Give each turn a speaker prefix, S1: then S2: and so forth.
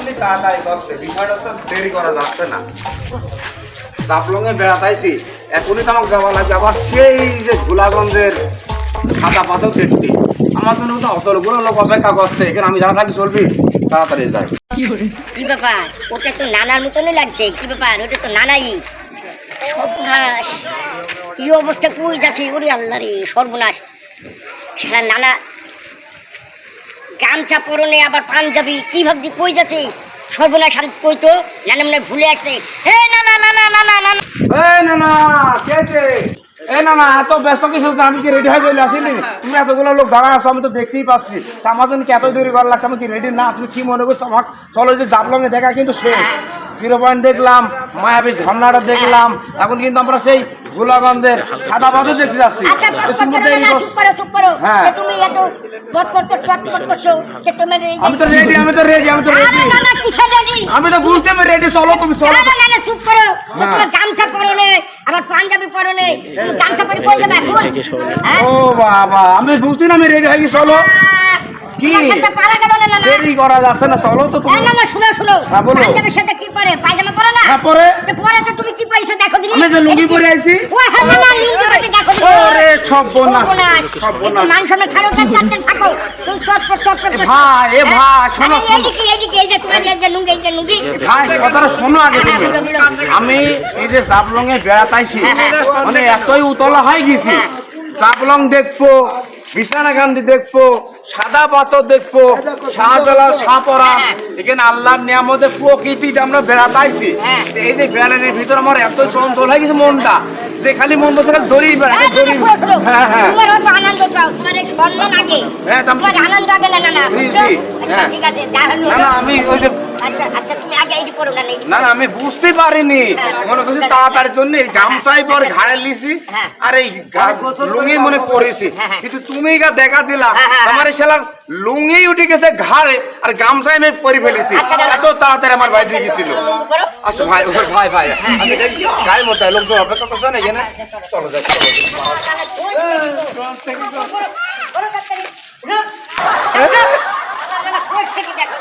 S1: এখনই তাড়াতাড়ি করছে, বিষয়টা তো দেরি করা যাচ্ছে না। জাফলংয়ে বেড়াতাইছি, এখনই তো আমাকে যাওয়া লাগবে আবার সেই যে গোলাগঞ্জের খাতা পাথর দেখতে। আমার জন্য তো অতগুলো লোক অপেক্ষা করছে, এখানে আমি যারা থাকি চলবি, তাড়াতাড়ি যাই।
S2: কি ব্যাপার? ওটা তো নানার মতনই লাগছে। কি ব্যাপার? ওটা তো নানাই। সর্বনাশ, কি অবস্থা কই যাচ্ছে? ওরে আল্লাহ রে, সর্বনাশ। সারা নানা গামছা পরনে আবার পাঞ্জাবি, কি ভাবছি কই যাচ্ছে? সর্বনাশ, আমি কই তো নানা মনে হয় ভুলে আসছে। হে নানা নানা নানা নানা,
S1: এই না না, কে কে? এই না না, এত ব্যস্ত কিছু না, আমি কি রেডি হয়ে চলে আসিনি? তুমি এতগুলো লোক দাঁড়া আছো, আমি তো দেখতেই পাচ্ছি। তা আমার জন্য কি এত দেরি করা লাগছে? আমি কি রেডি না? তুমি কি মনে করছো? আমার চলো যে জাফলংয়ে দেখা কিন্তু শেষ। 0 পয়েন্ট দেখলাম, মায়াবী ঝর্ণাটা দেখলাম, এখন কিন্তু আমরা সেই গোলাগঞ্জের সাদা বাঁধও দেখতে যাচ্ছি।
S2: আচ্ছা
S1: তো তুমি তো এই
S2: চুপ করো চুপ করো।
S1: হ্যাঁ।
S2: যে তুমি এত চটপট করছো যে তোমার এই
S1: আমি তো রেডি, আমি তো রেডি, আমি তো রেডি,
S2: আরে নানা কিসের রেডি?
S1: আমি তো বুঝতে আমি রেডি। চলো তুমি চলো।
S2: নানা নানা চুপ করো।
S1: হ্যাঁ।
S2: তোমার গামছা পরনে আবার পাঞ্জাবি পরনে, তুমি গামছা পরে কই যাবে এখন? হ্যাঁ?
S1: ও বাবা, আমি বুঝছি না, আমি রেডি হয়ে গেছি। চলো। কি?
S2: তোমার সাথে পারা গেল না নানা?
S1: দেরি করা যাচ্ছে না, চলো তো তুমি।
S2: এই নানা শুনো।
S1: হ্যাঁ, বলো।
S2: পাঞ্জাবির সাথে কি পরে? পায়জামা পরে না?
S1: হ্যাঁ, পরে।
S2: তো পরে তো তুমি কি পাইছো দেখো দিনি?
S1: আমি যে লুঙ্গি পরে আইছি।
S2: ও হ্যাঁ নানা, লুঙ্গি পরে দেখো দিনি।
S1: ওরে সর্বনাশ,
S2: সর্বনাশ।
S1: সর্বনাশ।
S2: একটু মান সম্মান খারাপ থাকো। তুমি চটপট
S1: ভাই, এ ভাই, শোনো,
S2: আরে
S1: শোনো।
S2: এইদিকে এই যে তোমার এই যে লুঙ্গি, এই যে লুঙ্গি।
S1: ভাই, কথাটা শোনো আগে তুমি।
S2: হ্যাঁ, বলো।
S1: আমি এই যে জাফলংয়ে বেড়াতাইছি,
S2: হ্যাঁ।
S1: মানে এতই উতলা হয়ে গেছি।
S2: হ্যাঁ।
S1: জাফলং দেখবো, বিছানা গান্ধী দেখবো, সাদা পাথর দেখবো, শাহজালাল শাহপরা, এখানে আল্লাহর নিয়ামতে প্রকৃতিটা আমরা বেড়াতাইছি।
S2: হ্যাঁ।
S1: এই যে বেড়ানোর ভিতর আমার এত চঞ্চল হয়ে গেছে মনটা, যে খালি মন বলছে খালি দড়ি বেড়ায়, দড়ি। হ্যাঁ হ্যাঁ
S2: তোমার হয়তো আনন্দ চাও, তোমার এই সম্মান আগে।
S1: হ্যাঁ,
S2: তোমার আনন্দ আগে না নানা,
S1: জি,
S2: বুঝছো?
S1: জি,
S2: আচ্ছা,
S1: হ্যাঁ।
S2: ঠিক আছে, যা হলো
S1: না
S2: হলো।
S1: না, আমি ওই যে
S2: আচ্ছা তুমি আগে এইটি করো না, এইটি
S1: না না, আমি বুঝতে পারিনি। মনে করছি তাড়াতাড়ি জন্য এই গামছাই পর ঘাড়ে লিছি,
S2: হ্যাঁ।
S1: আর এই লুঙ্গি মনে পড়েছি।
S2: হ্যাঁ, হ্যাঁ।
S1: কিন্তু তুমি গা দেখা দিলা,
S2: হ্যাঁ।
S1: আমার এই শালার লুঙ্গি উঠে গেছে ঘাড়ে, আর গামছাই আমি পরে ফেলেছি।
S2: আচ্ছা, দাদা।
S1: এত তাড়াতাড়ি আমার ভাই দিয়ে গেছিল।
S2: করো।
S1: আচ্ছা ভাই, ভাই আমি দেখি গাড়ি মধ্যে লোকজন অপেক্ষা করছে না এখানে। চলো যাই, চলো যাই।
S2: করো তাড়াতাড়ি। নানা, কই থেকে দেখো।